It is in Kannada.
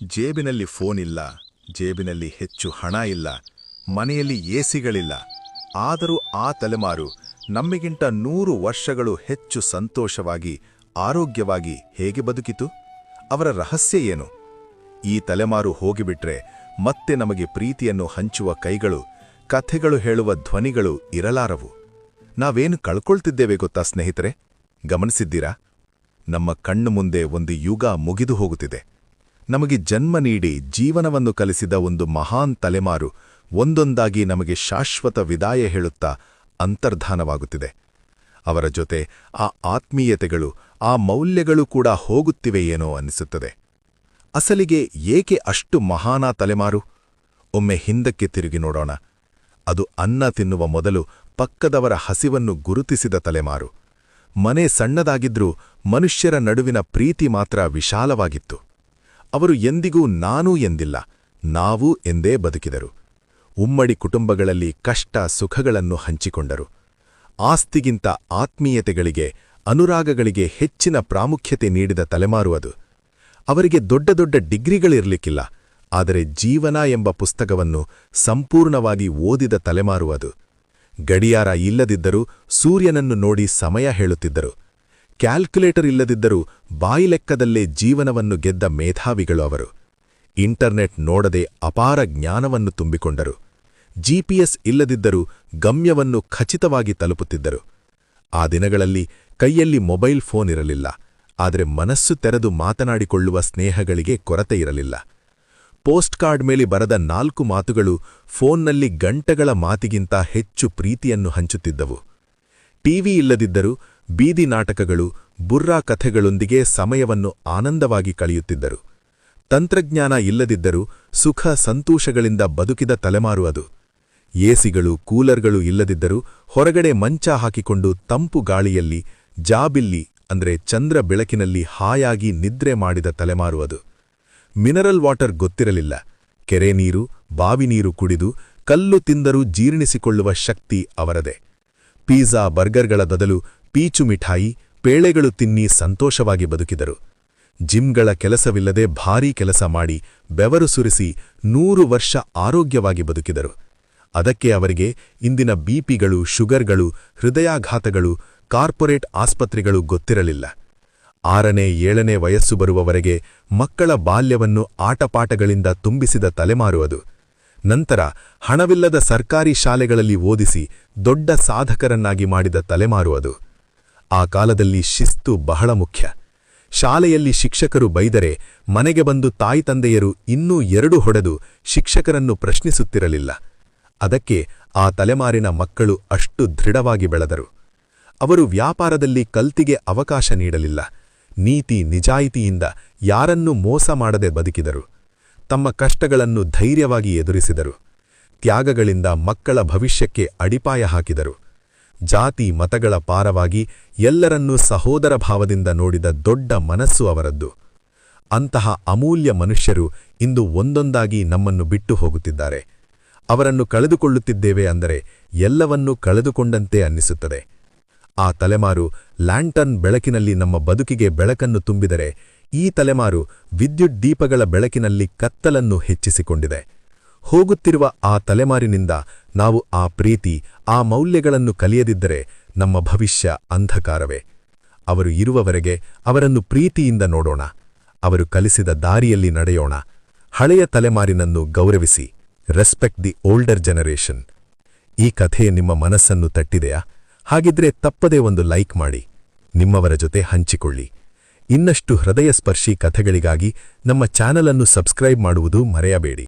ಜೇಬಿನಲ್ಲಿ ಫೋನ್ ಇಲ್ಲ, ಜೇಬಿನಲ್ಲಿ ಹೆಚ್ಚು ಹಣ ಇಲ್ಲ, ಮನೆಯಲ್ಲಿ ಎಸಿಗಳಿಲ್ಲ. ಆದರೂ ಆ ತಲೆಮಾರು ನಮ್ಮಿಗಿಂತ 100 ವರ್ಷಗಳು ಹೆಚ್ಚು ಸಂತೋಷವಾಗಿ, ಆರೋಗ್ಯವಾಗಿ ಹೇಗೆ ಬದುಕಿತು? ಅವರ ರಹಸ್ಯ ಏನು? ಈ ತಲೆಮಾರು ಹೋಗಿಬಿಟ್ರೆ ಮತ್ತೆ ನಮಗೆ ಪ್ರೀತಿಯನ್ನು ಹಂಚುವ ಕೈಗಳು, ಕಥೆಗಳು ಹೇಳುವ ಧ್ವನಿಗಳು ಇರಲಾರವು. ನಾವೇನು ಕಳ್ಕೊಳ್ತಿದ್ದೇವೆ ಗೊತ್ತಾ ಸ್ನೇಹಿತರೆ? ಗಮನಿಸಿದ್ದೀರಾ? ನಮ್ಮ ಕಣ್ಣು ಮುಂದೆ ಒಂದು ಯುಗ ಮುಗಿದು ಹೋಗುತ್ತಿದೆ. ನಮಗೆ ಜನ್ಮ ನೀಡಿ ಜೀವನವನ್ನು ಕಲಿಸಿದ ಒಂದು ಮಹಾನ್ ತಲೆಮಾರು ಒಂದೊಂದಾಗಿ ನಮಗೆ ಶಾಶ್ವತ ವಿದಾಯ ಹೇಳುತ್ತಾ ಅಂತರ್ಧಾನವಾಗುತ್ತಿದೆ. ಅವರ ಜೊತೆ ಆ ಆತ್ಮೀಯತೆಗಳು, ಆ ಮೌಲ್ಯಗಳು ಕೂಡ ಹೋಗುತ್ತಿವೆಯೇನೋ ಅನ್ನಿಸುತ್ತದೆ. ಅಸಲಿಗೆ ಏಕೆ ಅಷ್ಟು ಮಹಾನ ತಲೆಮಾರು? ಒಮ್ಮೆ ಹಿಂದಕ್ಕೆ ತಿರುಗಿ ನೋಡೋಣ. ಅದು ಅನ್ನ ತಿನ್ನುವ ಮೊದಲು ಪಕ್ಕದವರ ಹಸಿವನ್ನು ಗುರುತಿಸಿದ ತಲೆಮಾರು. ಮನೆ ಸಣ್ಣದಾಗಿದ್ರೂ ಮನುಷ್ಯರ ನಡುವಿನ ಪ್ರೀತಿ ಮಾತ್ರ ವಿಶಾಲವಾಗಿತ್ತು. ಅವರು ಎಂದಿಗೂ ನಾನು ಎಂದಿಲ್ಲ, ನಾವು ಎಂದೇ ಬದುಕಿದರು. ಉಮ್ಮಡಿ ಕುಟುಂಬಗಳಲ್ಲಿ ಕಷ್ಟ ಸುಖಗಳನ್ನು ಹಂಚಿಕೊಂಡರು. ಆಸ್ತಿಗಿಂತ ಆತ್ಮೀಯತೆಗಳಿಗೆ, ಅನುರಾಗಗಳಿಗೆ ಹೆಚ್ಚಿನ ಪ್ರಾಮುಖ್ಯತೆ ನೀಡಿದ ತಲೆಮಾರು ಅದು. ಅವರಿಗೆ ದೊಡ್ಡ ದೊಡ್ಡ ಡಿಗ್ರಿಗಳಿರಲಿಕ್ಕಿಲ್ಲ, ಆದರೆ ಜೀವನ ಎಂಬ ಪುಸ್ತಕವನ್ನು ಸಂಪೂರ್ಣವಾಗಿ ಓದಿದ ತಲೆಮಾರು ಅದು. ಗಡಿಯಾರ ಇಲ್ಲದಿದ್ದರೂ ಸೂರ್ಯನನ್ನು ನೋಡಿ ಸಮಯ ಹೇಳುತ್ತಿದ್ದರು. ಕ್ಯಾಲ್ಕುಲೇಟರ್ ಇಲ್ಲದಿದ್ದರೂ ಬಾಯಿಲೆಕ್ಕದಲ್ಲೇ ಜೀವನವನ್ನು ಗೆದ್ದ ಮೇಧಾವಿಗಳು ಅವರು. ಇಂಟರ್ನೆಟ್ ನೋಡದೆ ಅಪಾರ ಜ್ಞಾನವನ್ನು ತುಂಬಿಕೊಂಡರು. ಜಿಪಿಎಸ್ ಇಲ್ಲದಿದ್ದರೂ ಗಮ್ಯವನ್ನು ಖಚಿತವಾಗಿ ತಲುಪುತ್ತಿದ್ದರು. ಆ ದಿನಗಳಲ್ಲಿ ಕೈಯಲ್ಲಿ ಮೊಬೈಲ್ ಫೋನ್ ಇರಲಿಲ್ಲ, ಆದರೆ ಮನಸ್ಸು ತೆರೆದು ಮಾತನಾಡಿಕೊಳ್ಳುವ ಸ್ನೇಹಗಳಿಗೆ ಕೊರತೆಯಿರಲಿಲ್ಲ. ಪೋಸ್ಟ್ ಕಾರ್ಡ್ ಮೇಲೆ ಬರೆದ 4 ಮಾತುಗಳು ಫೋನ್ನಲ್ಲಿ ಗಂಟೆಗಳ ಮಾತಿಗಿಂತ ಹೆಚ್ಚು ಪ್ರೀತಿಯನ್ನು ಹಂಚುತ್ತಿದ್ದವು. ಟಿವಿ ಇಲ್ಲದಿದ್ದರೂ ಬೀದಿ ನಾಟಕಗಳು, ಬುರ್ರಾ ಕಥೆಗಳೊಂದಿಗೆ ಸಮಯವನ್ನು ಆನಂದವಾಗಿ ಕಳೆಯುತ್ತಿದ್ದರು. ತಂತ್ರಜ್ಞಾನ ಇಲ್ಲದಿದ್ದರೂ ಸುಖ ಸಂತೋಷಗಳಿಂದ ಬದುಕಿದ ತಲೆಮಾರು ಅದು. ಎಸಿಗಳು, ಕೂಲರ್ಗಳು ಇಲ್ಲದಿದ್ದರೂ ಹೊರಗಡೆ ಮಂಚ ಹಾಕಿಕೊಂಡು ತಂಪು ಗಾಳಿಯಲ್ಲಿ, ಜಾಬಿಲ್ಲಿ ಅಂದ್ರೆ ಚಂದ್ರ ಬೆಳಕಿನಲ್ಲಿ ಹಾಯಾಗಿ ನಿದ್ರೆ ಮಾಡಿದ ತಲೆಮಾರು ಅದು. ಮಿನರಲ್ ವಾಟರ್ ಗೊತ್ತಿರಲಿಲ್ಲ. ಕೆರೆ ನೀರು, ಬಾವಿ ನೀರು ಕುಡಿದು ಕಲ್ಲು ತಿಂದರೂ ಜೀರ್ಣಿಸಿಕೊಳ್ಳುವ ಶಕ್ತಿ ಅವರದೇ. ಪಿಜ್ಜಾ, ಬರ್ಗರ್ಗಳ ಬದಲು ಪೀಚು ಮಿಠಾಯಿ, ಪೇಳೆಗಳು ತಿನ್ನಿ ಸಂತೋಷವಾಗಿ ಬದುಕಿದರು. ಜಿಮ್ಗಳ ಕೆಲಸವಿಲ್ಲದೆ ಭಾರೀ ಕೆಲಸ ಮಾಡಿ ಬೆವರು ಸುರಿಸಿ 100 ವರ್ಷ ಆರೋಗ್ಯವಾಗಿ ಬದುಕಿದರು. ಅದಕ್ಕೆ ಅವರಿಗೆ ಇಂದಿನ ಬಿಪಿಗಳು, ಶುಗರ್ಗಳು, ಹೃದಯಾಘಾತಗಳು, ಕಾರ್ಪೊರೇಟ್ ಆಸ್ಪತ್ರೆಗಳು ಗೊತ್ತಿರಲಿಲ್ಲ. 6ನೇ 7ನೇ ವಯಸ್ಸು ಬರುವವರೆಗೆ ಮಕ್ಕಳ ಬಾಲ್ಯವನ್ನು ಆಟಪಾಠಗಳಿಂದ ತುಂಬಿಸಿದ ತಲೆಮಾರು ಅದು. ನಂತರ ಹಣವಿಲ್ಲದ ಸರ್ಕಾರಿ ಶಾಲೆಗಳಲ್ಲಿ ಓದಿಸಿ ದೊಡ್ಡ ಸಾಧಕರನ್ನಾಗಿ ಮಾಡಿದ ತಲೆಮಾರು ಅದು. ಆ ಕಾಲದಲ್ಲಿ ಶಿಸ್ತು ಬಹಳ ಮುಖ್ಯ. ಶಾಲೆಯಲ್ಲಿ ಶಿಕ್ಷಕರು ಬೈದರೆ ಮನೆಗೆ ಬಂದು ತಾಯಿತಂದೆಯರು ಇನ್ನೂ 2 ಹೊಡೆದು ಶಿಕ್ಷಕರನ್ನು ಪ್ರಶ್ನಿಸುತ್ತಿರಲಿಲ್ಲ. ಅದಕ್ಕೆ ಆ ತಲೆಮಾರಿನ ಮಕ್ಕಳು ಅಷ್ಟು ದೃಢವಾಗಿ ಬೆಳೆದರು. ಅವರು ವ್ಯಾಪಾರದಲ್ಲಿ ಕಲ್ತಿಗೆ ಅವಕಾಶ ನೀಡಲಿಲ್ಲ. ನೀತಿ ನಿಜಾಯಿತಿಯಿಂದ ಯಾರನ್ನೂ ಮೋಸ ಮಾಡದೆ ಬದುಕಿದರು. ತಮ್ಮ ಕಷ್ಟಗಳನ್ನು ಧೈರ್ಯವಾಗಿ ಎದುರಿಸಿದರು. ತ್ಯಾಗಗಳಿಂದ ಮಕ್ಕಳ ಭವಿಷ್ಯಕ್ಕೆ ಅಡಿಪಾಯ ಹಾಕಿದರು. ಜಾತಿ ಮತಗಳ ಪಾರವಾಗಿ ಎಲ್ಲರನ್ನೂ ಸಹೋದರ ಭಾವದಿಂದ ನೋಡಿದ ದೊಡ್ಡ ಮನಸ್ಸು ಅವರದ್ದು. ಅಂತಹ ಅಮೂಲ್ಯ ಮನುಷ್ಯರು ಇಂದು ಒಂದೊಂದಾಗಿ ನಮ್ಮನ್ನು ಬಿಟ್ಟು ಹೋಗುತ್ತಿದ್ದಾರೆ. ಅವರನ್ನು ಕಳೆದುಕೊಳ್ಳುತ್ತಿದ್ದೇವೆ ಅಂದರೆ ಎಲ್ಲವನ್ನೂ ಕಳೆದುಕೊಂಡಂತೆ ಅನ್ನಿಸುತ್ತದೆ. ಆ ತಲೆಮಾರು ಲ್ಯಾಂಟರ್ನ್ ಬೆಳಕಿನಲ್ಲಿ ನಮ್ಮ ಬದುಕಿಗೆ ಬೆಳಕನ್ನು ತುಂಬಿದರೆ, ಈ ತಲೆಮಾರು ವಿದ್ಯುತ್ ದೀಪಗಳ ಬೆಳಕಿನಲ್ಲಿ ಕತ್ತಲನ್ನು ಹೆಚ್ಚಿಸಿಕೊಂಡಿದೆ. ಹೋಗುತ್ತಿರುವ ಆ ತಲೆಮಾರಿನಿಂದ ನಾವು ಆ ಪ್ರೀತಿ, ಆ ಮೌಲ್ಯಗಳನ್ನು ಕಲಿಯದಿದ್ದರೆ ನಮ್ಮ ಭವಿಷ್ಯ ಅಂಧಕಾರವೇ. ಅವರು ಇರುವವರೆಗೆ ಅವರನ್ನು ಪ್ರೀತಿಯಿಂದ ನೋಡೋಣ. ಅವರು ಕಲಿಸಿದ ದಾರಿಯಲ್ಲಿ ನಡೆಯೋಣ. ಹಳೆಯ ತಲೆಮಾರಿನನ್ನು ಗೌರವಿಸಿ. Respect the older generation. ಈ ಕಥೆ ನಿಮ್ಮ ಮನಸ್ಸನ್ನು ತಟ್ಟಿದೆಯಾ? ಹಾಗಿದ್ರೆ ತಪ್ಪದೇ ಒಂದು ಲೈಕ್ ಮಾಡಿ, ನಿಮ್ಮವರ ಜೊತೆ ಹಂಚಿಕೊಳ್ಳಿ. ಇನ್ನಷ್ಟು ಹೃದಯಸ್ಪರ್ಶಿ ಕಥೆಗಳಿಗಾಗಿ ನಮ್ಮ ಚಾನಲ್ ಅನ್ನು ಸಬ್ಸ್ಕ್ರೈಬ್ ಮಾಡುವುದು ಮರೆಯಬೇಡಿ.